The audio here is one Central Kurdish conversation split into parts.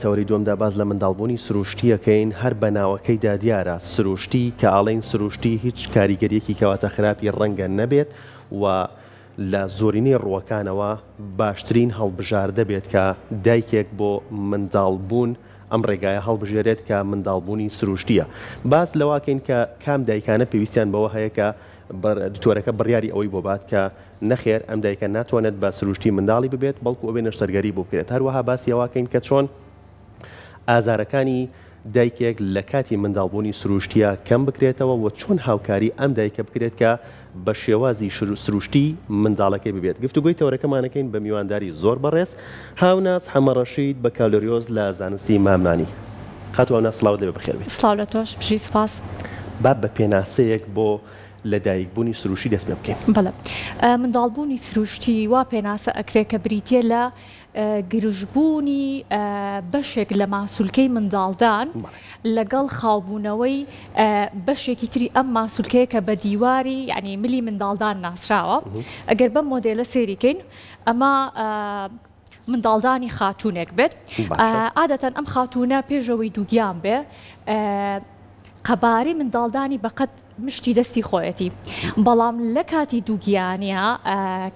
تەوەری دووەمدا باز لە منداڵبوونی سروشتیەکەین هەر بە ناوەکەیدا دیارە سروشتی کە ئاڵین سروشتی هیچ کاریگەریەکی کەواتە خراپی ڕەنگە نەبێت و لە زۆرینەی ڕووەکانەوە باشترین هەڵبژار دەبێت کە دایکێک بۆ منداڵبوون ئەم ڕێگایە هەڵبژێرێت کە منداڵبوونی سروشتیە. باز لەواکەین کە کام دایکانە پێویستیان بەوە هەیە کە دکتۆرەکە بڕیاری ئەوەی بۆ بات کە نەخێر ئەم دایکە ناتوانێت بە سروشتی منداڵی ببێت بەڵکو ئەوێ نەشتەرگەری بۆ بکرێت. هەروەها باسی ئەواکەین کە چۆن ئازارەکانی دایکێک لە کاتی منداڵبوونی سروشتیە کەم بکرێتەوە و چۆن هاوکاری ئەم دایکە بکرێت کە بە شێوازی سروشتی منداڵەکەی ببێت. گفتوگوی تەورەکەمانەکەین بە میوانداری زۆر بەڕێز هاوناس حەمەڕەشید بە کالۆریۆز لە زانستی مامنانی. خاتوانە سڵاو دەبێ بەخێر بێت. سڵاو لە تۆش بژی سپاس. با بە پێناسەیەک بۆ لە دایکبوونی سروشتی دەست پێ بکەین. بەڵێ منداڵبوونی سروشتی وا پێناسە ئەکرێت کە بریتە لە گرژبوونی بەشێک لە ماسوولکەی منداڵدان لەگەڵ خاوبوونەوەی بەشێکی تری ئەم ماسوولکەیە کە بە دیواری یعنی ملی منداڵدان ناسراوە. ئەگەر بەم مۆدێلە سێریکەین ئەمە منداڵدانی خاتوونێک بێت. عادەتەن ئەم خاتوونە پێشەوەی دووگیان بێ قەبارەی منداڵدانی بەقەت مشتی دەستی خۆیەتی بەڵام لە کاتی دووگیانە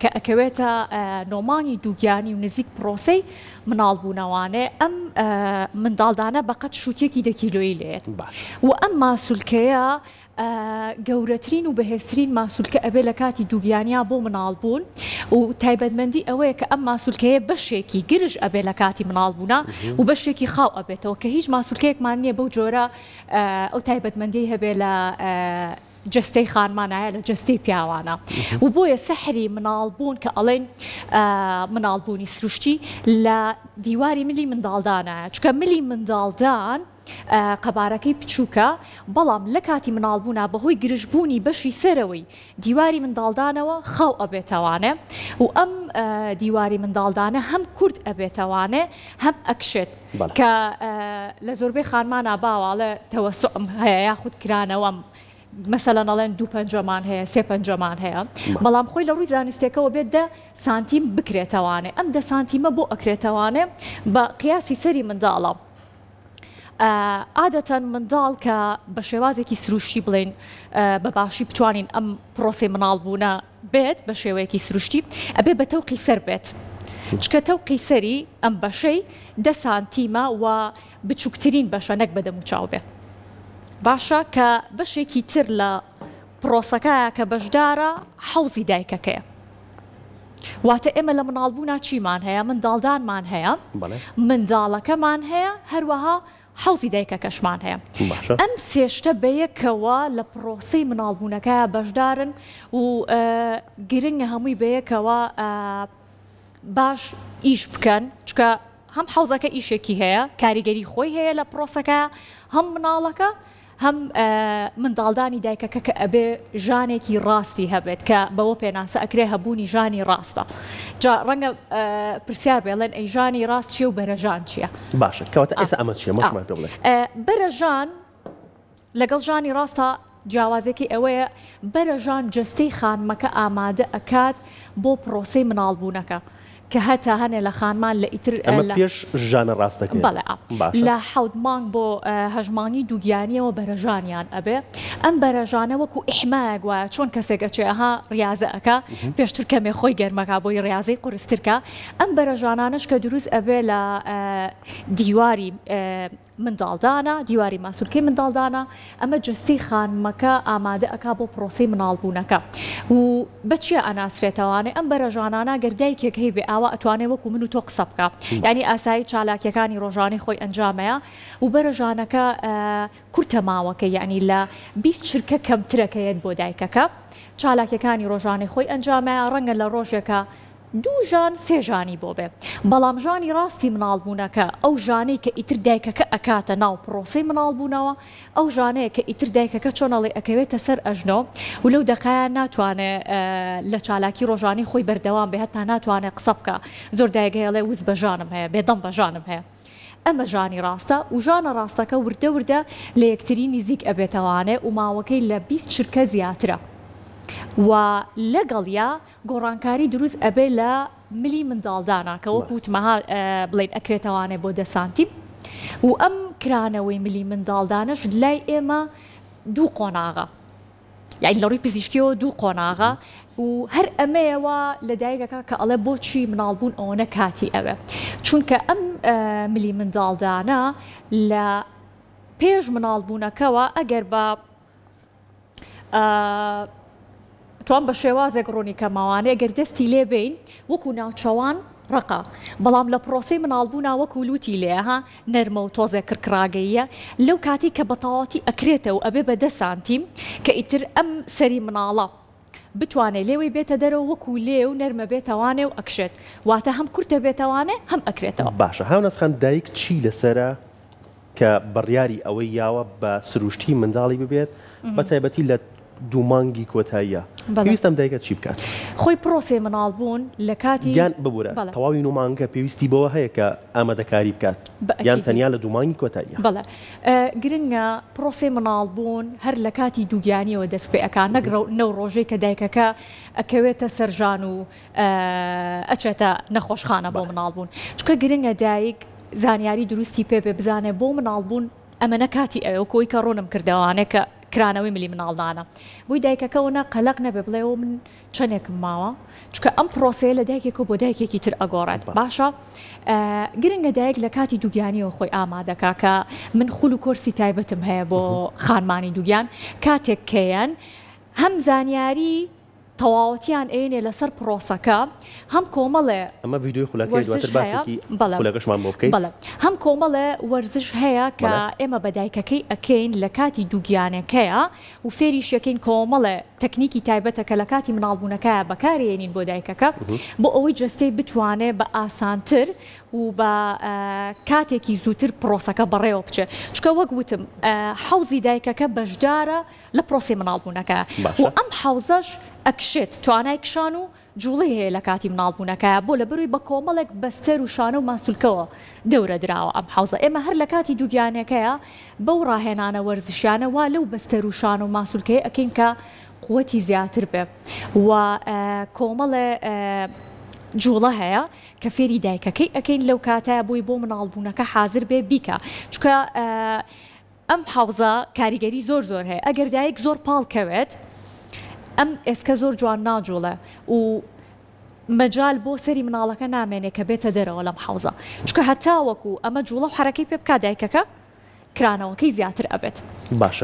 کە ئەکەوێتە نۆمانی دووگیانی و نزیک پرۆسەی مناڵبوونەوانێ ئەم منداڵدانە بەقەت شووتێکی دەکیلۆیی لێت و ئەم ماسوولکەیە گەورەترین و بەهێزترین ماسوولکە ئەبێ لە کاتی دووگیانیا بۆ مناڵبوون و تایبەتمەندی ئەوەیە کە ئەم ماسوولکەیە بەشێکی گرژ ئەبێ لە کاتی مناڵبوونا و بەشێکی خاو ئەبێتەوە کە هیچ ماسوولکەیەکمان نییە بەو جۆرە ئەو تایبەتمەندی هەبێ لە جستەی خانمانایە لە جستەی پیاوانە و بۆیە سەحری مناڵبوون کە ئەڵێن مناڵبوونی سروشتی لە دیواری ملی منداڵدانە چکە ملی منداڵدان قەبارەکەی بچووکە بەڵام لە کاتی مناڵبوونا بەهۆی گرژبوونی بەشی سەرەوەی دیواری منداڵدانەوە خاو ئەبێتەوانێ و ئەم دیواری منداڵدانە هەم کورد ئەبێتەوانێ هەم ئەکشێت کە لە زۆربەی خانمانە باواڵە تەوەسوعم هەیە یاخود کرانەوەم مثلا ئەڵێن 2 پەنجەمان هەیە 3 پەنجەمان هەیە بەڵام خۆی لە ڕووی زانستێکەوە بێت 10 سانتیم بکرێتەوانێ ئەم 10 سانتیمە بۆ ئەکرێتەوانێ بە قیاسی سەری منداڵە. عادەتەن منداڵ کە بە شێوازێکی سروشتی بڵێن بە باشی بتوانین ئەم پرۆسی مناڵبوونە بێت بە شێوەیەکی سروشتی ئەبێ بە تەوقی سەر بێت چکە تەوقی سەری ئەم بەشەی 10 سانتیمە و بچووکترین بەشە نەک بەدەم و چاو بێ باشە کە بەشێکی تر لە پرۆسەکەیە کە بەشدارە حەوزی دایکەکەیە واتە ئێمە لە مناڵبوونا چیمان هەیە منداڵدانمان هەیە منداڵەکەمان هەیە هەروەها حەوزی دایکەکەشمان هەیە ئەم سێشتە بەیەکەوە لە پرۆسەی مناڵبوونەکەیە بەشدارن و گرنگە هەمووی بەیەکەوە باش ئیش بکەن چکە هەم حەوزەکە ئیشێکی هەیە کاریگەری خۆی هەیە لە پرۆسەکە هەم مناڵەکە هەم منداڵدانی دایکەکە کە ئەبێ ژانێکی ڕاستی هەبێت کە بەوە پێناسە ئەکرێ هەبوونی ژانی ڕاستە جا ڕەنگە پرسیار بێڵێن ئەی ژانی ڕاست چیە و بەرەژان چییە؟ باشە کەواتە ئێستا ئەمە چییە مەشمان پێ بڵێ. بەرەژان لەگەڵ ژانی ڕاستە جیاوازێکی ئەوەیە بەرەژان جستەی خانمەکە ئامادە ئەکات بۆ پرۆسەی مناڵبوونەکە کە هەتا هەنێ لە خانمان لە ئیتر پێش ژانە ڕاستەکە بەڵێ لە 7 مانگ بۆ هەژمانی دووگیانیەوە بەرەژانیان ئەبێ ئەم بەرەژانە وەکو ئیحمایەک وایە چۆن کەسێکە چێها ڕاضە ئەکا پێشتر کەمێ خۆی گەرمەکە بۆی ڕاضەی قورسترکە ئەم بەرەژانانش کە دروست ئەبێ لە دیواری منداڵدانە دیواری ماسوولکەی منداڵدانە ئەمە جستەی خانمەکە ئامادە ئەکا بۆ پرۆسەی مناڵبوونەکە و بەچیە ئەناسرێتەوانێ ئەم بەرەژانانە گەردایکێک هەیە بێ ئاوا ئەتوانێت وەکو من و تۆ قسە بکە یعنی ئاسایی چالاکیەکانی ڕۆژانەی خۆی ئەنجامەیە و بەرەژانەکە کورتە ماوەکە یعنی لە 20 چرکە کەمترەکەیەت بۆ دایکەکە چالاکیەکانی ڕۆژانەی خۆی ئەنجامەیە ڕەنگە لە ڕۆژێکە 2 ژان 3 ژانی بۆ بێ بەڵام ژانی ڕاستی مناڵبوونەکە ئەو ژانەی کە ئیتر دایکەکە ئەکاتە ناو پرۆسەی مناڵبوونەوە ئەو ژانەیە کە ئیتر دایکەکە چۆنەڵێ ئەکەوێتە سەر ئەژنۆ و لەو دەقایە ناتوانێت لە چالاکی ڕۆژانی خۆی بەردەوام بێ هەتا ناتوانێت قسە بکە زۆر دایکەیەڵێ وز بە ژانم هەیە بێدەم بە ژانم هەیە ئەمە ژانی ڕاستە و ژانە ڕاستەکە وردە وردە لە یەکتری نزیک ئەبێتەوانێ و ماوەکەی لە 20 چرکە زیاترە و لەگەڵیا گۆڕانکاری دروست ئەبێ لە ملی منداڵدانە کە وەکو وتمەها بڵێن ئەکرێتەوانێ بۆ 10 سانتیم و ئەم کرانەوەی ملی منداڵدانەش لای ئێمە دوو قۆناغە، یعنی لە ڕووی پزیشکیەوە دوو قۆناغە و هەر ئەمەیەوە لە دایکەکە کە ئەڵێ بۆچی مناڵبوون ئەوەنە کاتی ئەوێ، چونکە ئەم ملی منداڵدانە لە پێش مناڵبوونەکەەوە ئەگەر بە توان بە شێوازێک ڕۆنی کەماوانەیە ئەگەر دەستی لێ بین وەکو ناوچەوان ڕقا، بەڵام لە پرۆسی مناڵبوونا وەکو لوتی لێها نەرمە و تۆزێک کرکراگەیە لەو کاتی کە بەتەواتی ئەکرێتەوە ئەبێ بە 10 سانتیم کە ئیتر ئەم سەری مناڵە بتوانێت لێوەی بێتە دەرەوە وەکو لێ و نەرمە بێتەوانێ و ئەکشێت، واتە هەم کورتە بێتەوانێ هەم ئەکرێتەوە. باشە هاونەسخان دایک چی لەسرە کە بڕیاری ئەوەی یاوە بە سروشتی منداڵی ببێت بە تایبەتی لە دوومانگی کۆتاییە پێویستم دایکە چی بکات؟ خۆی پرۆسێ مناڵبوون لە کاتی یان ببوورە تەواوی نومانگە پێویستی بەوە هەیە کە ئامادەکاری بکات یان تەنیا لە دوومانگی کۆتاییە؟ بەڵێ گرنگە پرۆسێ مناڵبوون هەر لە کاتی دووگیانیەوە دەست پێ ئەکات، نەک نەو ڕۆژەی کە دایکەکە ئەکەوێتە سەرژان و ئەچێتە نەخۆشخانە بۆ مناڵبوون، چونکە گرنگە دایک زانیاری دروستی پێ بێ بزانێ بۆ مناڵبوون ئەمەنە کاتی ئەوە کۆی کە ڕۆنم کردەوانێک کە کرانەوەی ملی مناڵدانە بۆی دایکەکەەوەە قەلق نەبێ بڵێەوە من چەندێکم ماوە، چونکە ئەم پرۆسەیە لە دایکێک بۆ دایکێکی تر ئەگۆڕێت. باشە گرنگە دایک لە کاتی دووگیانیەوە خۆی ئامادەکە کە من خول و کۆرسی تایبەتم هەیە بۆ خانمانی دووگیان، کاتێک کەیان هەم زانیاری تەواوەتیان ئێنێ لەسەر پرۆسەکە هەم کۆمەڵێ ئەمە ڤیدیۆی خولەکەی دواتر باسێکی خولەکەشمان بۆ بکەیت. هەم کۆمەڵێ وەرزش هەیە کە ئێمە بە دایکەکەی ئەکەین لە کاتی دووگیانەکەیە و فێریش یەکەین کۆمەڵێ تەکنیکی تایبەتە کە لە کاتی مناڵبوونەکەیە بەکارێنین بۆ دایکەکە بۆ ئەوەی جەستەی بتوانێت بە ئاسانتر و بە کاتێکی زووتر پرۆسەکە بەڕێوە بچێت، چکە وەک وتم حەوزی دایکەکە بەشدارە لە پرۆسی مناڵبوونەکە و ئەم حەوزەش ئەکشێت توانای کشان و جوڵی هەیە لە کاتی مناڵبوونەکەیە بۆ لە بروی بە کۆمەڵێک بەستەر و شانە و ماسوولکەوە دەورە دراوە ئەم حەوزە. ئێمە هەر لە کاتی دووگیانەکەیە بەو ڕاهێنانە وەرزشیانە وا لەو بەستەر و شانە و ماسوولکەیە ئەکەین کە قووەتی زیاتر بێ و کۆمەڵێ جوڵە هەیە کە فێری دایکەکەی ئەکەین لەو کاتایە بۆی بۆ مناڵبوونەکە حازر بێ بیکە، چکە ئەم حەوزە کاریگەری زۆر هەیە ئەگەر دایک زۆر پاڵکەوێت ئەم ئێسکە زۆر جوان ناجوڵە و مەجال بۆ سەری مناڵەکە نامێنێ کە بێتە دەرەوە لەم حەوزە، چکە هەتا وەکو ئەمە جوڵە و حرەکەی پێ بکات دایکەکە کرانەوەکەی زیاتر ئەبێت.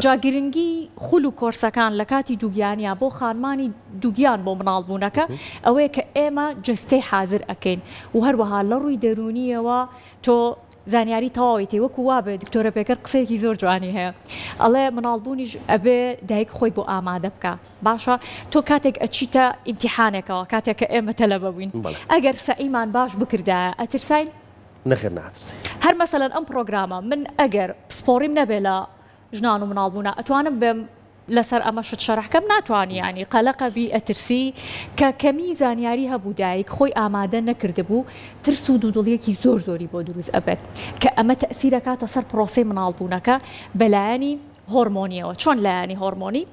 جاگرنگی خول و کۆرسەکان لە کاتی دووگیانیا بۆ خانمانی دووگیان بۆ مناڵبوونەکە ئەوەیە کە ئێمە جستەی حازر ئەکەین و هەروەها لە ڕووی دەرونیەوە تۆ زانیاری تەواوی تێ وەکو وابێ دکتۆرە پێکرد قسەیەکی زۆر جوانی هەیە ئەڵێ مناڵبوونیش ئەبێ دایک خۆی بۆ ئامادە بکە. باشە تۆ کاتێک ئەچیتە ئیمتیحانێکەوە کاتێک کە ئێمە تەلەبە بووین ئەگەر سەئیمان باش بکردایە ئەترساین نەخێر ناترسین. هەر مەسەلەن ئەم پرۆگرامە من ئەگەر پسپۆڕیم نەبێ لە ژنان و مناڵبوونا ئەتوانم بێم لەسەر ئەمە شت شەرحکەم ناتوانانی ینی قەلەقەبی ئەترسی کە کەمی زانیاری هەبوو دایک خۆی ئامادە نەکردبوو ترس و دوودڵیەکی زۆری بۆ دروست ئەبێت کە ئەمە تەسیرەکاتە سەر پرۆسی مناڵبوونەکە بەلایەنی هۆرمۆنیەوە. چۆن لایەنی هۆرمۆنی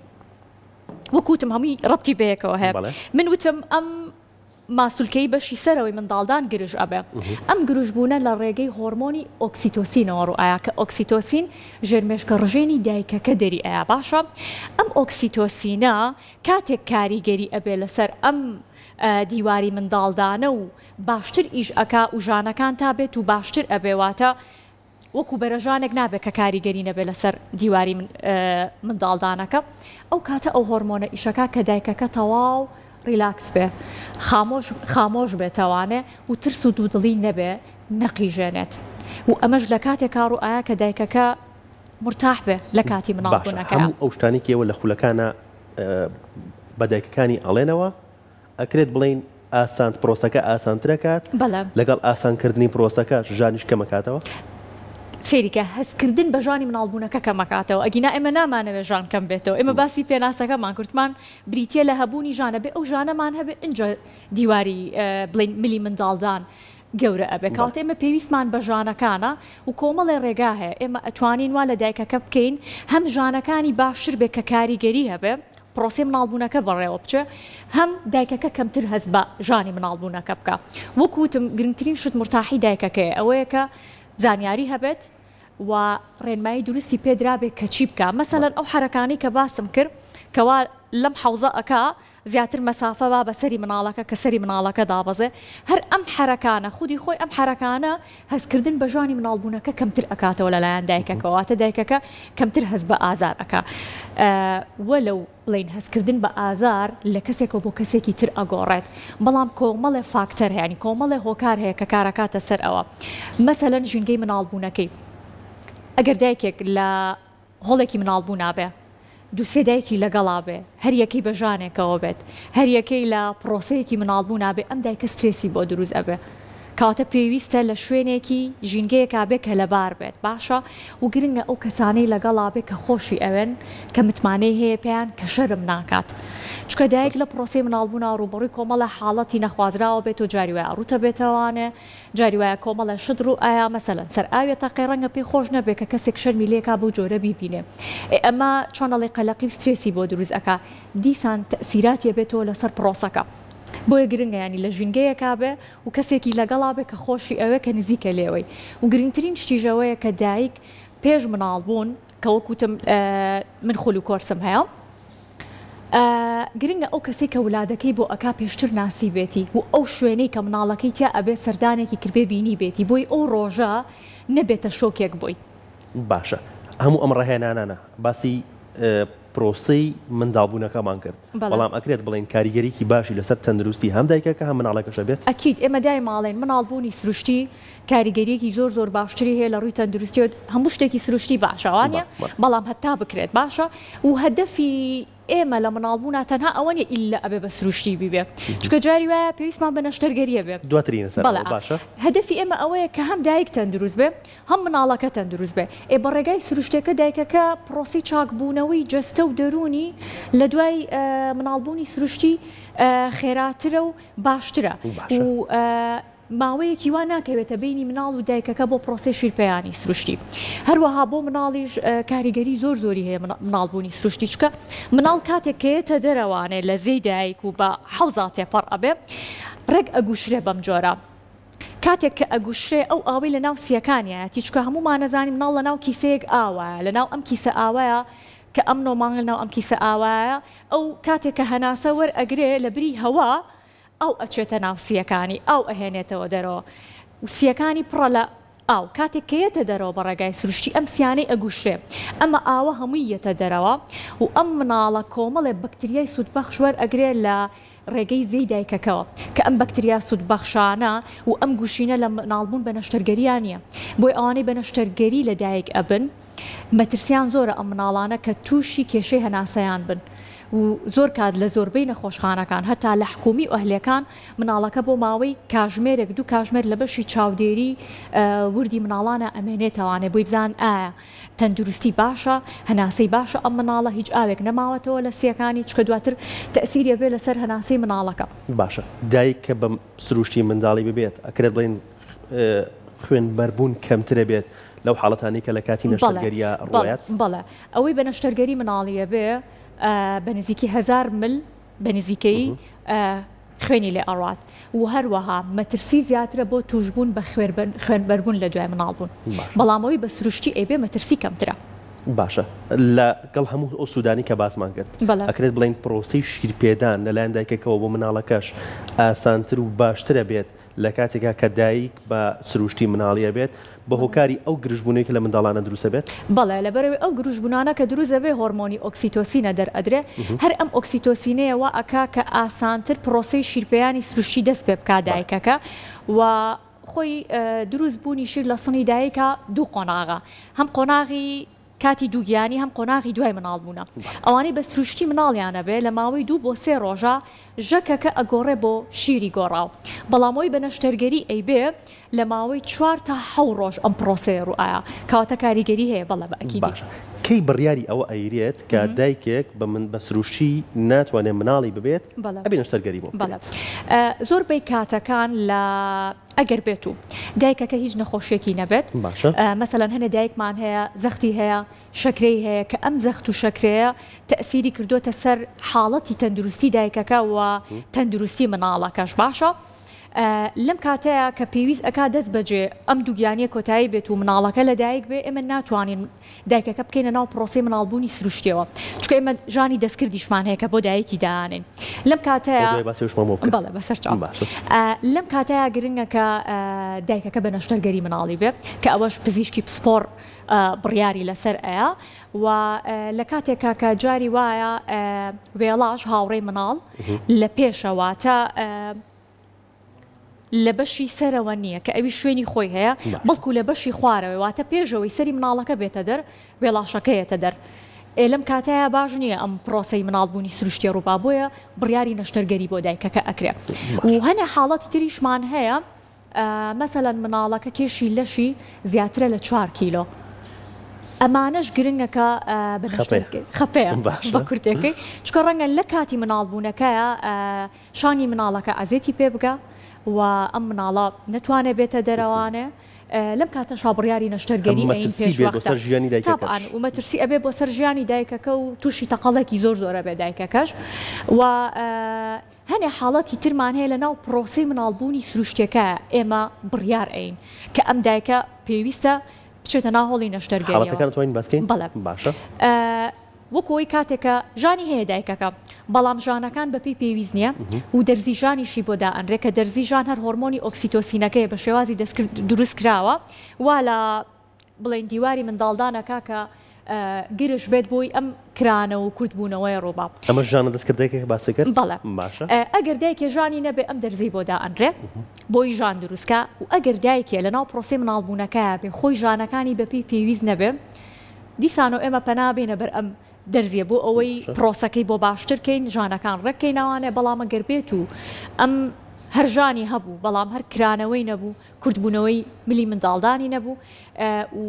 وەکوتم هەمووی ڕەبتی بەیەکەوە هەیە من وتم ئەم ماسوولکەی بەشی سەرەوەی منداڵدان گرژ ئەبێ ئەم گرژبوونە لە ڕێگەی هۆرمۆنی ئۆکسیتۆسینەوە ڕوئایە کە ئۆکسیتۆسین ژێرمێشکە ڕژێنی دایکەکە دەری ئایا. باشە ئەم ئۆکسیتۆسینە کاتێک کاریگەری ئەبێ لەسەر ئەم دیواری منداڵدانە و باشتر ئیش ئەکا و ژانەکان تا بێت و باشتر ئەبێواتە وەکو بەرەژانێک نابێت کە کاریگەری نەبێت لەسەر دیواری منداڵدانەکە ئەو کاتە ئەو هۆرمۆنە ئیشەکە کە دایکەکە تەواو ریلاکس بێ خامۆش بێتەوانێ و ترس و دوودڵی نەبێ نەقیژێنێت و ئەمەش لە کاتێک کار و ئایا کە دایکەکە مرتاح بێ لە کاتی مناڵبوونەکە. هەموو ئەو شتانێکیەوە لە خولەکانە بە دایکەکانی ئەڵێنەوە ئەکرێت بڵین ئاسان پرۆسەکە ئاسانترەکات لەگەڵ ئاسانکردنی پرۆسەکە ژانیش کەمەکاتەوە. سێریکە هەستکردن بە ژانی مناڵبوونەکە کەمەکاتەوە ئەگینا ئێمە نامانەوێت ژان کەم بێتەوە ئێمە باسی پێناسەکەمان کورتمان بریتە لە هەبوونی ژانە بێ ئەو ژانەمان هەبێ اینجا دیواری بڵین ملی منداڵدان گەورە ئەبێ کات ئێمە پێویستمان بە ژانەکانە و کۆمەڵی ڕێگا هەیە ئێمە ئەتوانین وا لە دایکەکە بکەین هەم ژانەکانی باشتر بێ کە کاریگەری هەبێ پرۆسی مناڵبوونەکە بەڕێوە بچێ هەم دایکەکە کەمتر هەست بە ژانی مناڵبوونەکە بکە. وەکوتم گرنگترین شت مرتاحی دایکەکەیە ئەوەیە کە زانیاری هەبێت و ڕێنمایی درستی پێدرابێت کە چی بکە مەسەلەن ئەو حرەکانی کە باسم کرد کەوا لەم حەوزە ئەکا زیاتر مەسافە با بەسەری مناڵەکە کە سەری مناڵەکە دابەزێ هەر ئەم حرەکانە خودی خۆی ئەم حرەکانە هەستکردن بە ژانی مناڵبوونەکە کەمتر ئەکاتەوە لەلایەن دایکەکەواتە دایکەکە کەمتر هەست بە ئازار ئەکا وەلەو بڵین هەستکردن بە ئازار لە کەسێکەوە بۆ کەسێکی تر ئەگۆڕێت بەڵام کۆمەڵێ فاکتەر هەیە کۆمەڵێ هۆکار هەیە کە کارەکاتە سەر ئەوە مەسەلەن ژینگەی مناڵبوونەکەی ئەگەر دایکێک لە هۆڵێکی مناڵبوو نابێ دووسێ دایکی لەگەڵا بێ هەر یەکەی بە ژانێکەوە بێت هەر یەکەی لە پرۆسەیەکی مناڵبوو نابێ ئەم دایکە سترێسی بۆ دروست ئەبێ کاتە پێویستە لە شوێنێکی ژینگەیەکا بێ کە لەبار بێت باشە و گرنگە ئەو کەسانەی لەگەڵا بێ کە خۆشی ئەوێن کە متمانەی هەیە پێیان کە شەرم ناکات چکە دایک لە پرۆسی مناڵبوونا ڕوبەڕووی کۆمەڵە حاڵەتی نەخوازراوە بێت و جاری وایە ڕوتە بێتەوانێ جاری وایە کۆمەڵە شدر و ئایا مەسەلەن سەر ئاوێتە قەیڕەنگە پێی خۆش نەبێت کە کەسێک شەرمی لێکا بۆ جۆرە بیبینێ ئەمە چۆنەڵی قەلەقی سترێسی بۆ دروست ئەکا دیسان تەسیراتیە بێتەوە لەسەر پرۆسەکە بۆیە گرنگە ینی لە ژینگەیەکا بێ و کەسێکی لەگەڵا بێ کە خۆشی ئەوێ کە نزیکە لێوەی و گرنگترین شتیژەوەیە کە دایک پێش مناڵبوون کە وەکوتم من خۆل و کۆرسم هەیە گرنگە ئەو کەسێک کە ولادەکەی بۆ ئەکا پێشتر ناسی بێتی و ئەو شوێنەی کە مناڵەکەی تیا ئەبێت سەردانێکی کردبێ بینی بێتی بۆی ئەو ڕۆژە نەبێتە شۆکێک بووی باشە هەموو ئەم ڕێهێنانانە باسی پرۆسەی منداڵبوونەکەمان کرد بەڵام ئەکرێت بڵێن کاریگەریکی باشی لەسەر تەندروستی هەم دایکەکە هەم مناڵەکەشە بێت ئەکید ئێمە دای ماڵێن مناڵبوونی سروشتی کاریگەریەکی زۆر باشتری هەیە لە ڕووی تەندروستی هەموو شتێکی سروشتی باشەوانە بەڵام هەتا بکرێت باشە و هەدەفی ئێمە لە مناڵبوونا تەنها ئەوە نیە ئیلا ئەبێ بە سروشتی بیبێ چکە جاری وایە پێویستمان بە نەشتەرگەریە بێت دواترینە سەر باشە هەدەفی ئێمە ئەوەیە کە هەم دایک تەندروست بێ هەم مناڵەکە تەندروست بێ بە ڕێگای سروشتەکە دایکەکە پرۆسی چاکبوونەوەی جەستە و دەرونی لە دوای مناڵبوونی سروشتی خێراترە و باشترە و ماوەیەکی وا ناکەوێتە بینی مناڵ و دایکەکە بۆ پرۆسی شیرپەیانی سروشتی هەروەها بۆ مناڵیش کاریگەری زۆری هەیە مناڵبوونی سروشتی چکە مناڵ کاتێک کەیەتە دەرەوانێ لە زەی دایک و بە حەوزات تێپەڕ ئەبێ ڕێک ئەگوشرێ بەم جۆرە کاتێک کە ئەگوشرێ ئەو ئاوی لە ناو سیەکانیەتی چکە هەمومان نەزانین مناڵ لە ناو کیسەیەک ئاوایە لە ناو ئەم کیسە ئاوایە کە ئەم نۆمانگ لە ناو ئەم کیسە ئاوایە ئەو کاتێک کە هەناسە وەرئەگرێ لە بری هەوا ئەو ئەچێتە ناو سیەکانی ئەو ئەهێنێتەوە دەرەوە و سیەکانی پڕە لە ئاو کاتێک کەیەتە دەرەوە بە ڕێگای سروشتی ئەم سیانەی ئەگوشرێ ئەمە ئاوە هەمووی یەتە دەرەوە و ئەم مناڵە کۆمەڵێ بەکتریای سوودبەخش وەرئەگرێ لە ڕێگەی زەی دایکەکەەوە کە ئەم بەکتریا سوودبەخشانە و ئەم گوشینە لە مناڵبوون بە نەشتەرگەریان نیە بۆی ئەوانەی بە نەشتەرگەری لە دایک ئەبن مەترسیان زۆرە ئەم مناڵانە کە تووشی کێشەی هەناسەیان بن و زۆر کات لە زۆربەی نەخۆشخانەکان هەتا لە حکومی و ئەهلەکان مناڵەکە بۆ ماوەی کاژمێرێک دوو کاژمێر لە بەشی چاودێری وردی مناڵانە ئەمێنێتەوانێ بۆی بزان ئایا تەندروستی باشە هەناسەی باشە ئەم مناڵە هیچ ئاوێک نەماوەتەوە لە سیەکانی چکە دواتر تەسیریە بێ لەسەر هەناسەی مناڵەکە باشە دایک کە بە سروشتی منداڵی ببێت ئەکرێت بڵێن خوێن بەربوون کەمترە بێت لەو حاڵەتانی کە لە کاتی نەشتەرگەریە ڕۆیەت بەڵێ ئەوەی بە نەشتەرگەری مناڵیە بێ بە نزیکی 1000 مل بە نزیکەی خوێنی لێ ئەڕات و هەروەها مەترسی زیاترە بۆ توشبوون بە خوێنبەربوون لە دوای مناڵبوون بەڵامەوەی بە سروشتی ئەبێ مەترسی کەمترە باشە لەگەڵ هەموو ئەو سوودانی کە باسمان کرد ئەکرێت بڵین پرۆسی شیرپێدان لەلایەن دایکەکەەوە بۆ مناڵەکەش ئاسانتر و باشترە بێت لە کاتێکا کە دایک بە سروشتی مناڵیە بێت بە هۆکاری ئەو گرژبوونەی کە لە منداڵانە دروستە بێت بەڵێ لەبەرەوەی ئەو گروژبوونانە کە دروستە بێ هۆرمۆنی ئۆکسیتۆسینە دەرئەدرێ هەر ئەم ئۆکسیتۆسینەیەوە ئەکا کە ئاسانتر پرۆسی شیرپەیانی سروشتی دەست پێ بکات دایکەکە و خۆی دروست بوونی شیر لە سنی دایکە دوو قۆناغا هەم قۆناغی کاتی دووگیانی هەم قۆناغی دوای مناڵبوونە ئەوانەی بە سروشتی مناڵیانە بێ لە ماوەی 2 بۆ 3 ڕۆژە ژەکەکە ئەگۆڕێ بۆ شیری گۆڕاو بەڵامەوەی بە نەشتەرگەری ئەیبێ لە ماوەی 4 تا 7 ڕۆژ ئەم پرۆسەیە ڕوئایە کەواتە کاریگەری هەیە بەڵێ بە ئەکیدی کەی بڕیاری ئەوە ئەیرێت کە دایکێک بە سروشتی ناتوانێت مناڵی ببێت ئەبێ نەشتەرگەری بۆ زۆربەی کاتەکان لە ئەگەر بێت و دایکەکە هیچ نەخۆشیێکی نەبێت مەسەلەن هەنێ دایکمان هەیە زەختی هەیە شەکرەی هەیە کە ئەم زەخت و شەکرەیە تەسیری کردوتە سەر حاڵەتی تەندروستی دایکەکە و تەندروستی مناڵەکەش باشە لەم کاتەیە کە پێویست ئەکا دەست بەجێ ئەم دووگیانیە کۆتایی بێت و مناڵەکە لەدایک بێ ئێمە ناتوانین دایکەکە بکەینە ناو پرۆسی مناڵبوونی سروشتیەوە چونکە ئێمە ژانی دەستکردیشمان هەیە کە بۆ دایکی داهانێن لەم کاتەیە بەڵێ بەسەرچاو لەم کاتەیە گرنگە کە دایکەکە بە نەشتەرگەری مناڵی بێت کە ئەوەش پزیشکی پسپۆر بڕیاری لەسەر ئەیە و لە کاتێکا کە جاری وایە وێڵاش هاوڕێی مناڵ لە پێشەواتە لە بەشی سەرەوە نییە کە ئەوی شوێنی خۆی هەیە بەڵکو لە بەشی خوارەوە واتە پێشەوەی سەری مناڵەکە بێتە دەر وێڵاشەکەیەتە دەر لەم کاتەیە باش نییە ئەم پرۆسەی مناڵبوونی سروشتی ڕووبا بۆیە بڕیاری نەشتەرگەری بۆ دایکەکە ئەکرێت و هەنێ حاڵەتی تریشمان هەیە مەسەلەن مناڵەکە کێشی لەشی زیاترە لە 4 کیلۆ ئەمانەش گرنگەکە خەپەیە بە کورتەکەی چکە ڕەنگە لە کاتی مناڵبوونەکەیە شانی مناڵەکە ئازێتی پێ بگە و ئەم مناڵە نەتوانێت بێتە دەرەوانێ لەم کاتە شابڕیاری نەشتەرگەری ئەین پێشوەختە و مەترسی ئەبێ بۆ سەر ژیانی دایکەکە و تووشی تەقەڵێکی زۆر زۆرە بێ دایکەکەش و هەنێ حاڵەتی ترمان هەیە لە ناو پرۆسی مناڵبوونی سروشتیەکە ئێمە بڕیار ئەین کە ئەم دایکە پێویستە بچێتە ناهۆڵی نەشتەرگەریەوە باشە وەکۆی کاتێکە ژانی هەیە دایکەکە بەڵام ژانەکان بەپی پێویست نییە و دەرزی ژانیشی بۆ دائەنرێ کە دەرزی ژان هەر هۆرمۆنی ئۆکسیتۆسینەکەی بە شێوازی دروست کراوە وا لە بڵێن دیواری منداڵدانەکە کە گرش بێت بۆی ئەم کرانە و کورتبوونەوەی ڕۆبا ئەمە ژانە دەستکردێکێک باسی کرد بەڵێ ئەگەر دایکێ ژانی نەبێ ئەم دەرزی بۆ دائەنرێ بۆی ژان دروستکە و ئەگەر دایکێ لە ناو پرۆسی مناڵبوونەکەیە بێ خۆی ژانەکانی بەپی پێویست نەبێ دیسانۆ ئێمە پەنابێنە بەر ئەم دەرزیە بۆ ئەوەی پرۆسەکەی بۆ باشترکەین ژانەکان ڕێککەینەوانێ بەڵامە گەربێت و ئەم هەرژانی هەبوو بەڵام هەر کرانەوەی نەبوو کورتبوونەوەی ملی منداڵدانی نەبوو و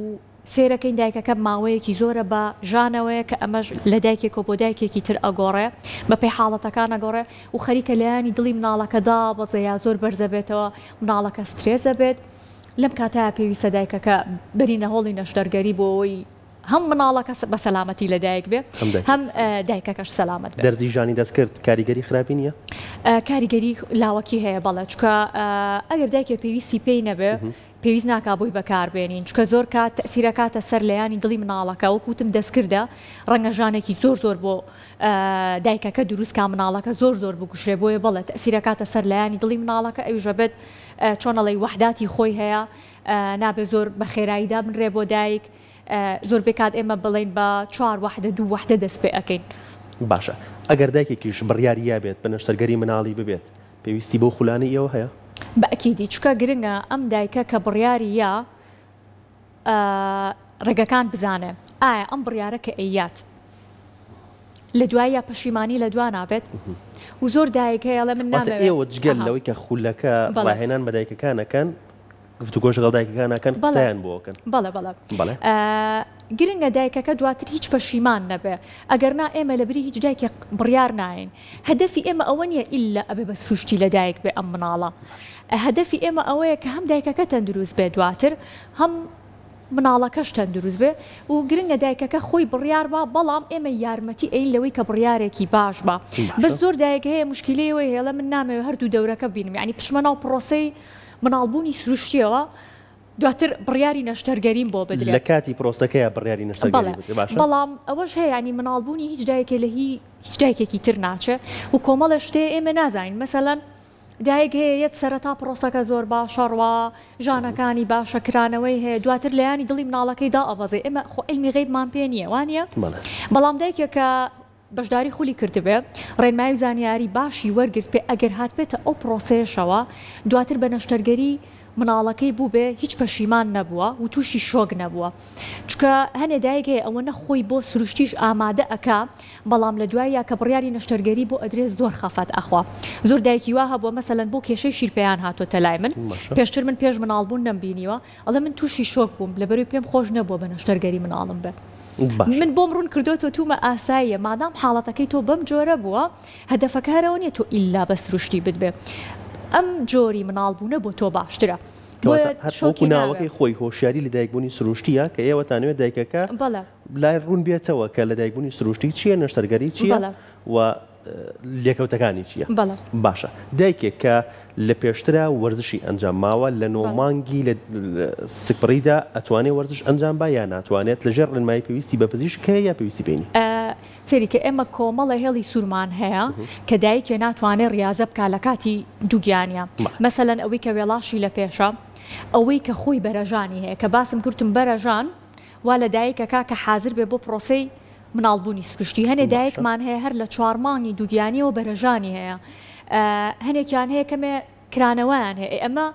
سێرەکەین دایکەکە ماوەیەکی زۆرە بە ژانەوەیە کە ئەمەش لە دایکێک و بۆ دایکێکی تر ئەگۆڕێ بە پێی حاڵەتەکان ئەگۆڕێ و خەریکە لایانی دڵی مناڵەکەدا بەجێیا زۆر بەرزە بێتەوە مناڵەکە سترێزە بێت لەم کاتەیە پێویستە دایکەکە بەرینە هۆڵی نەشتەرگەری بۆ ئەوی هەم مناڵەکە بە سەلامەتی لە دایک بێ هەم دایکەکەش سەلامەت بێت دەرزی ژانی دەستکرد کاریگەری خراپی نییە کاریگەری لاوەکی هەیە بەڵێ چکە ئەگەر دایکێ پێویستی پێی نەبێ پێویست ناکا بۆی بەکاربێنین چکە زۆر کات تەسیرەکاتە سەر لەیانی دڵی مناڵەکە وەکوتم دەستکردە ڕەنگە ژانێکی زۆر زۆر بۆ دایکەکە دروست کا مناڵەکە زۆر زۆر بکوشرێ بۆیە بڵێت تەسیرەکاتە سەر لەیانی دڵی مناڵەکە ئەویژە بێت چۆنەڵی وەحداتی خۆی هەیە نابێ زۆر بە خێراییدا بنرێ بۆ دایک زۆر بێکات ئێمە بڵین بە 4 وەحدە 2 وەحدە دەست پێ ئەەکەین باشە ئەگەر دایکێکیش بڕیاریە بێت بە نەشتەرگەری مناڵی ببێت پێویستی بۆ خولانی ئێوە هەیە بەئەکیدی چکە گرنگە ئەم دایکە کە بڕیاری یا ڕێگەکان بزانێ ئایا ئەم بڕیارە کە ئەیات لە دوای یا پەشیمانی لە دوا نابێت و زۆر دایکەیە لە من نامەوێت ئێوە جگەل لەوەی کە خولەکە ڕاهێنان بە دایکەکانەکەن گفتوگۆش لەگەڵ دایکەکانەکەن قسەیان بۆکەن بەڵێ گرنگە دایکەکە دواتر هیچ پەشیمان نەبێ ئەگەرنا ئێمە لەبری هیچ دایکێ بڕیار ناین هەدەفی ئێمە ئەوە نییە ئیلا ئەبێ بە سروشتی لە دایک بێ ئەم مناڵە هەدەفی ئێمە ئەوەیە کە هەم دایکەکە تەندروست بێ دواتر هەم مناڵەکەش تەندروست بێ و گرنگە دایکەکە خۆی بڕیار بە بەڵام ئێمە یارمەتی ئەین لەوەی کە بڕیارێکی باش بە بەس زۆر دایک هەیە مشکلەوەی هێڵە من نامەوێت هەردوو دەورەکە بینم ینی پشمە ناو پرۆسەی مناڵبوونی سروشتیەوە دواتر بڕیاری نەشتەرگەریم بۆ بدرێت لە کاتی پرۆستەکەیە بڕیاری نەشتەرگەری باشە بەڵام ئەوەش هەیە ینی مناڵبوونی هیچ دایکێ لە هیچ دایکێکی تر ناچێ و کۆمەڵە شتێ ئێمە نازانین مەسەلەن دایک هەیە یەت سەرەتا پرۆسەکە زۆر باشەڕوا ژانەکانی باشەکرانەوەی هەیە دواتر لەیانی دڵی مناڵەکەیدا ئەبەزێ ئێمە خۆ علمی غەیبمان پێ نییە وانە بەڵام دایکێکە بەشداری خولی کردبێ ڕێنمایی زانیاری باشی وەرگرت پێ ئەگەر هات بێتە ئەو پرۆسەیەشەوە دواتر بە نەشتەرگەری مناڵەکەی بوو بێ هیچ پەشیمان نەبووە و تووشی شۆک نەبووە چکە هەنێ دایکێ ئەوە نەخۆی بۆ سروشتیش ئامادە ئەکا بەڵام لە دوایە کە بڕیاری نەشتەرگەری بۆ ئەدرێت زۆر خەفەت ئەخوا زۆر دایکی وا هەبووە مەسەلەن بۆ کێشەی شیرپەیان هاتۆتە لای من پێشتر من پێش مناڵبوون نەمبینیوە ئەڵێ من تووشی شۆک بووم لەبەروی پێم خۆش نەبووە بە نەشتەرگەری مناڵم بێ من بۆم ڕوون کردوتۆ تومە ئاساییە مادام حاڵەتەکەی تۆ بەم جۆرە بووە هەدەفەکارەوە نیە تۆ ئیلا بە سروشتی بتبێ ئەم جۆری مناڵبوونە بۆ تۆ باشترە وەکو ناوەکەی خۆی هۆشیاری لە دایکبوونی سروشتیە کە ئێوە تانوێت دایکەکە لای ڕوون بێتەوە کە لە دایکبوونی سروشتی چییە نەشتەرگەری چییە و لێکەوتەکانی چییە؟ باشە دایکێک کە لە پێشترا وەرزشی ئەنجام ماوە لە نۆمانگی لە سپڕیدا ئەتوانێت وەرزش ئەنجام با یا ناتوانێت لەژێر ڕێنمایی پێویستی بە پزیشک هەیە یا پێویستی پێینی؟ سەریکە ئێمە کۆمەڵە هێڵی سوورمان هەیە کە دایکێ ناتوانێت ڕاضە بکە لە کاتی دووگیانە مەسەلەن ئەوەی کە وێڵاشی لە پێشە ئەوەی کە خۆی بەرەژانی هەیە کە باسم کردم بەرەژان وا لە دایکەکە کە حاضر بێ بۆ پرۆسەی مناڵبوونی سروشتی هەنێ دایکمان هەیە هەر لە 4 مانگی دووگیانیەوە بەرەژانی هەیە هەنێکیان هەیە کەمێ کرانەوەیان هەیە ئەمە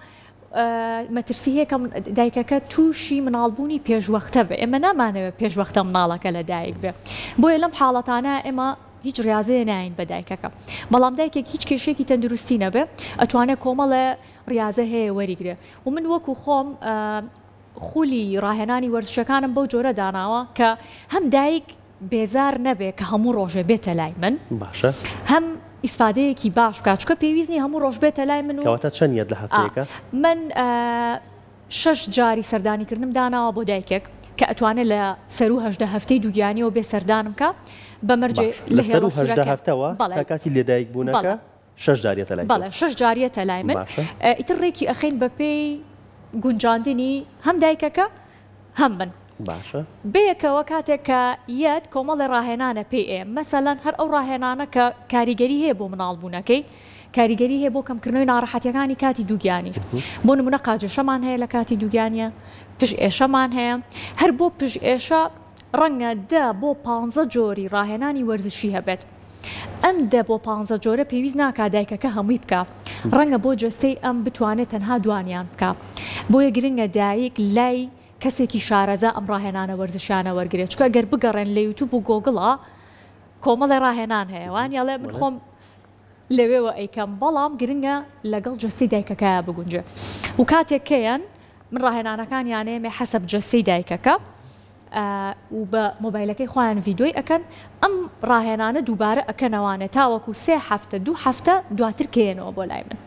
مەترسی هەیە کە دایکەکە تووشی مناڵبوونی پێشوەختە بێ ئێمە نامانەوێت پێشوەختە مناڵەکە لە دایک بێ بۆیە لەم حاڵەتانە ئێمە هیچ ڕاضەیە ناین بە دایکەکە بەڵام دایکێک هیچ کێشێکی تەندروستی نەبێ ئەتوانێت کۆمەڵە ڕاضە هەیە وەریگرێ و من وەکو خۆم خولی ڕاهێنانی وەرزشەکانم بەو جۆرە داناوە کە هەم دایک بێزار نەبێ کە هەموو ڕۆژێ بێتە لای من باشە هەم ئیسفادەیەکی باش بکات چکە پێویستنی هەموو ڕۆژ بێتە لای من کەواتە چەندیەت لە هەفتەیەکە؟ من 6 جاری سەردانیکردنم داناوە بۆ دایکێک کە ئەتوانێت لە سەر و هەژدە هەفتەی دووگیانیەوە بێ سەردانم کە بەمەرجێ لە سەر و هەژدە هەفتەوە تا کاتی لێدایک بوونەکە 6 جاریەتە لای بەڵێ 6 جاریەتە لای من ئیتر ڕێکی ئەخین بە پێی گونجاندنی هەم دایکەکە هەم من باشە بەیەکەوە کاتێک کە یەت کۆمەڵی ڕاهێنانە پێی مەسەلەن هەر ئەو ڕاهێنانە کە کاریگەری هەیە بۆ مناڵبوونەکەی کاریگەری هەیە بۆ کەمکردنەوەی ناڕەحەتیەکانی کاتی دووگیانی بۆ نمونە قاجەشەمان هەیە لە کاتی دووگیانیە پشت ئێشەمان هەیە هەر بۆ پشت ئێشە ڕەنگە 10 بۆ 15 جۆری ڕاهێنانی وەرزشی هەبێت ئەم 10 بۆ 15 جۆرە پێویست ناکات دایکەکە هەمووی بکە ڕەنگە بۆ جەستەی ئەم بتوانێت تەنها دوانیان بکە بۆیە گرنگە دایک لای کەسێکی شارەزا ئەم ڕاهێنانە وەرزشیانە وەرگێت چکە گەر بگەڕێن لە یوتیوب و گۆگڵە کۆمەڵی ڕاهێنان هەیەوان یاڵێ من خۆم لەوێوە ئەیکەم بەڵام گرنگە لەگەڵ جەستی دایکەکەیە بگونجێ و کاتێکیان من ڕاهێنانەکانیانەیەمێ حەسەب جەستی دایکەکە و بە مۆبایلەکەی خۆیان ڤیدۆی ئەکەن ئەم ڕاهێنانە دووبارە ئەکەنەوانێت تاوەکو 3 هەفتە 2 هەفتە دواتر کێنەوە بۆ لای من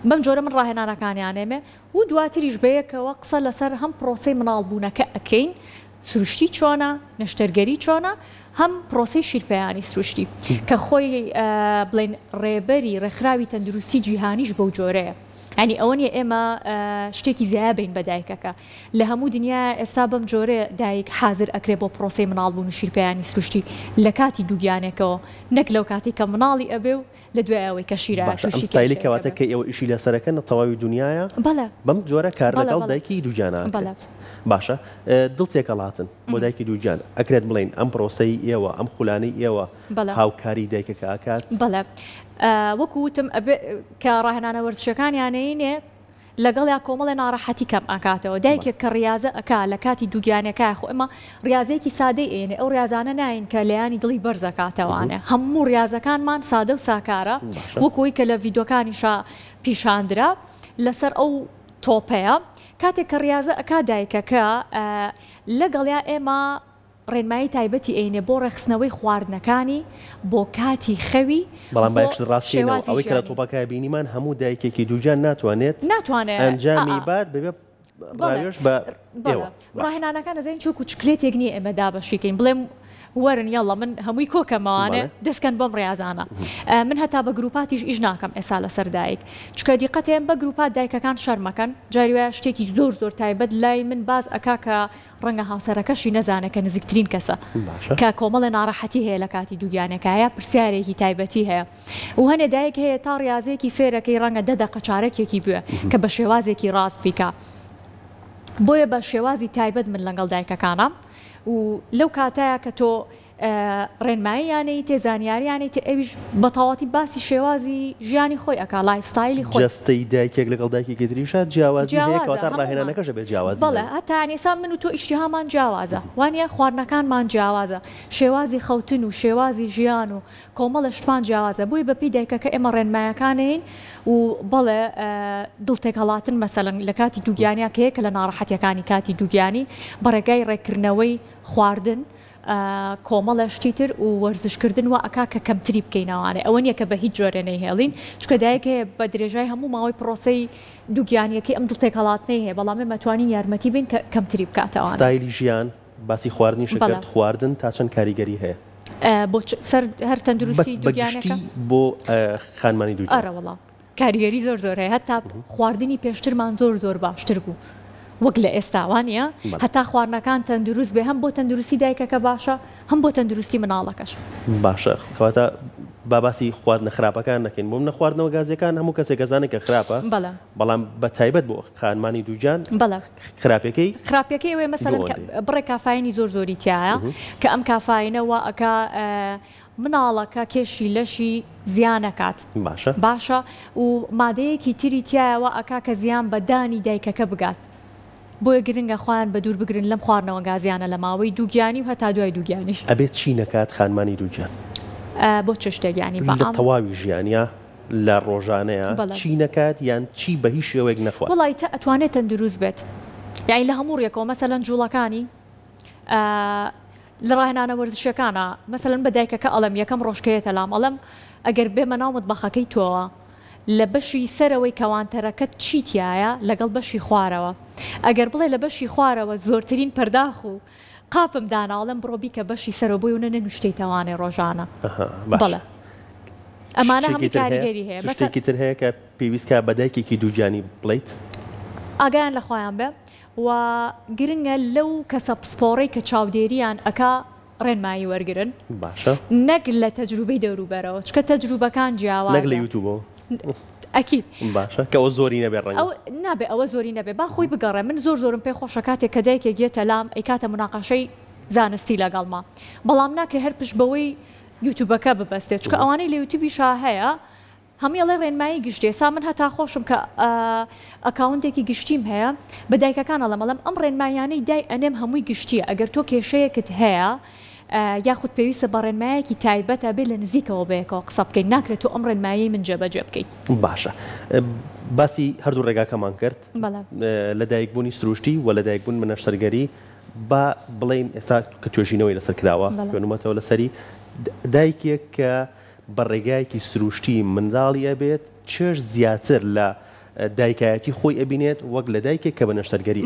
بەم جۆرە من ڕاهێنانەکانیانێمێ و دواتریش بەیەکەوە قسە لەسەر هەم پرۆسەی مناڵبوونەکە ئەکەین سروشتی چۆنە نەشتەرگەری چۆنە هەم پرۆسەی شیرپەیانی سروشتی کە خۆی بڵێن ڕێبەری ڕێکخراوی تەندروستی جیهانیش بەو جۆرەیە ینی ئەوە نیە ئێمە شتێکی زیاد بین بە دایکەکە لە هەموو دنیا ئێستا بەم جۆرە دایک حاضر ئەکرێ بۆ پرۆسەی مناڵبوون و شیرپەیانی سروشتی لە کاتی دووگیانێکەوە نەک لەو کاتی کە مناڵی ئەبێ و لە دوای ئەوەی کە شیرە ستایلی کەواتە کە ئێوە ئیشی لەسەرەکەن تەواوی دنیاە بەم جۆرە کار لەگەڵ دایکی دووجانە باشە دڵ تێکەڵاتن بۆ دایکی دووجان ئەکرێت بڵین ئەم پرۆسەی ئێوە ئەم خولانەی ئێوە هاوکاری دایکەکە ئاکات بەڵێ وەکوتم کە ڕاهێنانە وەرزشەکانیانەیە لەگەڵ یا کۆمەڵی ناڕەحەتی کەم ئاکاتەوە دایکێک کە ڕاضە ئەکا لە کاتی دووگیانەکە خۆ ئەمە ڕاضەیەکی سادەی ئێنێ ئەو ڕاضانە ناین کە لەیانی دڵی بەرزەکاتەوانێ هەموو ڕاضەکانمان سادە و ساکارە وەکوی کە لە ڤیدۆکانیشا پیشاندرا لەسەر ئەو تۆپەیە کاتێک کە ڕاضە ئەکا دایکەکە لەگەڵیا ئێمە ڕێنمایی تایبەتی ئەینێ بۆ ڕێخستنەوەی خواردنەکانی بۆ کاتی خەوی بەڵام باشتر ڕاستیەوە ئەوەی کە لە تۆپەکە بینیمان هەموو دایکێکی دووجان ناتوانێت ئەنجامی بات ببێ ڕاوێژ بە ئێوە ڕاهێنانەکان ئەزین چۆک و چکلێتێک نییە ئێمە دابەشیکەین بڵێم وەرن یاڵە من هەمووی کۆکەمەوانێ دەستکەن بەم ڕێزانە من هەتا بە گروپاتیش ئیش ناکەم ئێستا لەسەر دایک چکە دیقەتێن بە گروپات دایکەکان شەرمەکەن جاریوە شتێکی زۆر زۆر تایبەت لای من باز ئەکا کە ڕەنگە هاوسەرەکەشی نەزانە کە نزیکترین کەسە کە کۆمەڵە ناڕەحەتی هەیە لە کاتی دووگیانەکەیە پرسیارێکی تایبەتی هەیە و هەنێ دایک هەیە تا ڕاضەیەکی فێرەکەی ڕەنگە دەدەقە چارەکێکی بووە کە بە شێوازێکی ڕاست بیکە بۆیە بە شێوازی تایبەت من لەگەڵ دایکەکانم و لەو کاتایە کە تۆ ڕێنماییانەی تێزانیاریانەی ئەویش بەتەواتی باسی شێوازی ژیانی خۆی ئەکا لایفستایلی خۆی جەستەی دایکێک لەگەڵ دایکێکی تریشە جیاوازی هەیە کەواتە ڕاهێنانەکەش بێت جیاوازی بەڵێ هەتا ئێستا من و تۆ ئیشتیهامان جیاوازە وانە خواردنەکانمان جیاوازە شێوازی خەوتن و شێوازی ژیان و کۆمەڵە شتمان جیاوازە بۆی بەپی دایکەکە ئێمە ڕێنمایەکانین و بەڵێ دڵتێکهڵاتن مەسەلەن لە کاتی دووگیانیا کە یەکە لە ناڕەحەتیەکانی کاتی دووگیانی بەڕێگای ڕێکردنەوەی خواردن کۆمەڵە شتیتر و وەرزشکردن و ئەکا کە کەمتری بکەینەوانێ ئەوە نیە کە بە هیچ جۆرە نەیهێڵین چکە دایکێ بە درێژای هەموو ماوەی پرۆسەی دووگیانیەکەی ئەم دڵتێکهڵاتنەی هەیە بەڵام ئەتوانین یارمەتی بین کە کەمتری بکاتەوە ستایلی ژیان باسی خواردنی شکرد خواردن تا چەند کاریگەری هەیە بۆ سەر هەر تەندروستی دووگیانەکە بۆ خانمانی دووگیان. ئەرە وەڵام کاریگەری زۆر هەیە هەتا خواردنی پێشترمان زۆر باشتر بوو وەک لە ئێستاوانە هەتا خواردنەکان تەندروست بێ هەم بۆ تەندروستی دایکەکە باشە هەم بۆ تەندروستی مناڵەکەش باشە کەواتە باباسی خواردنە خراپەکان نەکەین بۆم نەخواردنەوە گازیەکان هەموو کەسێک گەزانێت کە خراپە بەڵام بە تایبەت بۆ خانمانی دووجان خراپەکەی وێ مەسەلەن بڕێ کافاینی زۆری تایە کە ئەم کافاینەوە ئەکا مناڵەکە کێشی لەشی زیانەکات باشە و مادەیەکی تری تایەوە ئەکا کە زیان بەدانی دایکەکە بگات بۆیە گرنگە خۆیان بە دوور بگرن لەم خواردنەوە گازیانە لە ماوەی دووگیانی و هەتا دوای دووگیانیش ئەبێت چی نەکات خانمانی دووجان بۆ چ شتێکیانی لە تەواوی ژیانیا لە ڕۆژانەیە چی نەکات یان چی بە هیچ شێوەیەک نەخوات وڵی ئەتوانێت تەندروست بێت یعنی لە هەموو ڕێکەوە مەسەلەن جوڵەکانی لە ڕاهێنانە وەرزشەکانە مەسەلەن بە دایکەکە ئەڵم یەکەم ڕۆژکەیەتە لام ئەڵم ئەگەر بێمە ناو متبەخەکەی تۆوە لە بەشی سەرەوەی کەوانتەرەکەت چیتیایە لەگەڵ بەشی خوارەوە ئەگەر بڵێ لە بەشی خوارەوە زۆرترین پەرداخ و قاپم داناڵم بڕۆبی کە بەشی سەرەوە بۆی و نە نوشتەی ڕۆژانە بەڵێ ئەمانە هەمووی کاریگەری هەیە شتێکی تر هەیە کە پێویستکە بە دایکێکی دووجانی بڵیت ئاگایان لە خۆیان بێ و گرنگە لەو کەسە پسپۆڕەی کە چاودێریان ئەکا ڕێنمایی وەرگرن باشە نەک لە تەجروبەی دەوروبەرەوە چکە تەجروبەکان جیاوازە نەک لە یوتیوبەوە ئەکید باشە کە ئەوە زۆری نەبێ ڕەنگە نابێ ئەوە زۆری نەبێ با خۆی بگەڕێ من زۆرم پێ خۆشە کاتێک کە دایکێک گێتە لام ئەی کاتە مناقەشەی زانستی لەگەڵما بەڵام ناکرێ هەر پشت بەوەی یوتیوبەکە ببەستێت چکە ئەوانەی لە یوتیوبیشا هەیە هەموویڵێ ڕێنمایی گشتێ سا من هەتا خۆشم کە ئەکاونتێکی گشتیم هەیە بە دایکەکان ئەڵەمەڵم ئەم ڕێنمایانەی دای ئەنێم هەمووی گشتیە ئەگەر تۆ کێشەیەکت هەیە یاخود پێویستە بە ڕێنمایەکی تایبەتە بێ لە نزیکەوە بەیەکەوە قسە بکەین ناکرێت تۆ ئەم ڕێنمایی من جێبەجێ بکەیت باشە باسی هەردوو ڕێگاکەمان کرد لە دایکبوونی سروشتی و لە دایکبوون منەشتەرگەری با بڵین ئێستا کە توێژینەوەی لەسەر کراوە خوێنمەتەوە لەسەری دایکێک کە بە ڕێگایەکی سروشتی منداڵی ئەبێت چێژ زیاتر لە دایکایەتی خۆی ئەبینێت وەک لە دایکێک کە بە نەشتەرگەری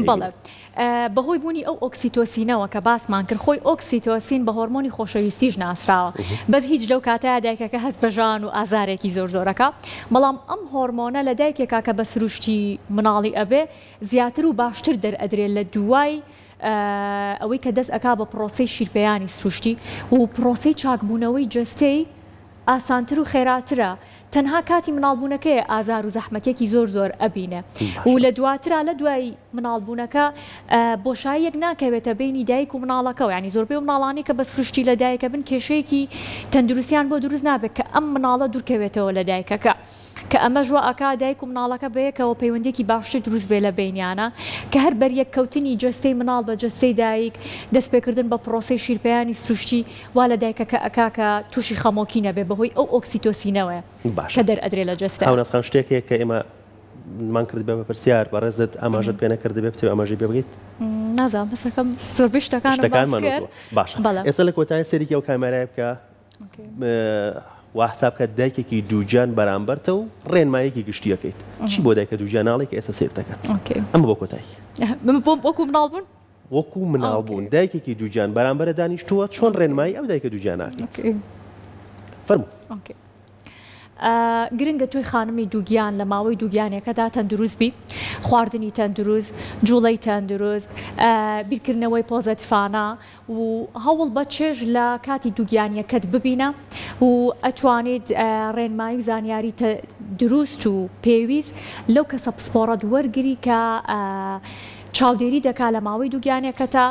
بەهۆی بوونی ئەو ئۆکسیتۆسینەوە کە باسمان کرد خۆی ئۆکسیتۆسین بە هۆرمۆنی خۆشەویستیش ناسراوە بەس هیچ لەو کاتەیە دایکەکە هەست بەژان و ئازارێکی زۆرەکە بەڵام ئەم هۆرمۆنە لە دایکێکا کە بە سروشتی مناڵی ئەبێ زیاتر و باشتر دەرئەدرێت لە دوای ئەوەی کە دەست ئەکا بە پرۆسەی شیرپەیانی سروشتی و پرۆسەی چاکبوونەوەی جەستەی ئاسانتر و خێراترە تەنها کاتی مناڵبوونەکەی ئازار و زەحمەتێکی زۆر ئەبینە و لە دواترا لە دوای مناڵبوونەکە بۆشاییەک ناکەوێتە بینی دایک و مناڵەکە ینی زۆربەی و مناڵانی کە بە سروشتی لە دایکە بن کێشەیەکی تەندروستیان بۆ دروست نابێت کە ئەم مناڵە دوورکەوێتەوە لە دایکەکە کە ئەمە ژوە ئاکا دایک و مناڵەکە بەیەکەوە پەیوەندێکی باشتر دروست بێ لە بینیانە کە هەر بەریەک کەوتنی جەستەی مناڵ بە جەستەی دایک دەست پێکردن بە پرۆسەی شیرپەیانی سروشتی وا لە دایکەکە ئەکا کە تووشی خەمۆکی نەبێ بەهۆی ئەو ئۆکسیتۆسینەوەیە کە دەرئەدرێ لە جەستە هەوناسخان شتێکێک کە ئێمە مان کرد بە بەپرسیار بەڕێزت ئاماژەت پێ نەکرد بێت ئاماژەی پێ بگەیت نازانم بەسەکەم زۆربەی شتەکانمان باشە ئێستا لە کۆتایی سەرێکی ئەو کامێرای بکە وحساب کە دایکێکی دووجان بەرامبەرتە و ڕێنمایەکی گشتیەکەیت چی بۆ دایکە دووجاناڵی کە ئێستا سیر دەکات ئەمە بۆ کۆتایی وەکو مناڵبوون وەکو مناڵبوون دایکێکی دووجان بەرامبەرە دانیشتووە چۆن ڕێنمایی ئەو دایکە دووجاناکەیت فەرموو گرنگە توی خانمی دووگیان لە ماوەی دووگیانێکەدا تەندروست بی خواردنی تەندروست جوڵەی تەندروست بیرکردنەوەی پۆزەتیفانە و هەوڵ بە چێژ لە کاتی دووگیانیەکەت ببینە و ئەتوانێت ڕێنمایی و زانیاری دروست و پێویست لەو کەسە پسپۆڕەت وەرگری کە چاودێری دەکا لە ماوەی دووگیانێکەتە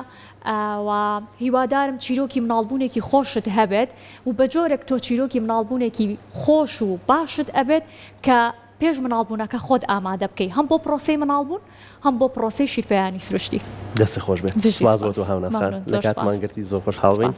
و هیوادارم چیرۆکی مناڵبوونێکی خۆشت هەبێت و بە جۆرێک تۆ چیرۆکی مناڵبوونێکی خۆش و باشت ئەبێت کە پێش مناڵبوونەکە خۆت ئامادە بکەیت هەم بۆ پرۆسەی مناڵبوون هەم بۆ پرۆسەی شیرپەیانی سروشتی دەستی خۆش بێت سپاس بۆ تۆ هاوناسخان لە کاتمان گرتی زۆر خۆشحاڵ بین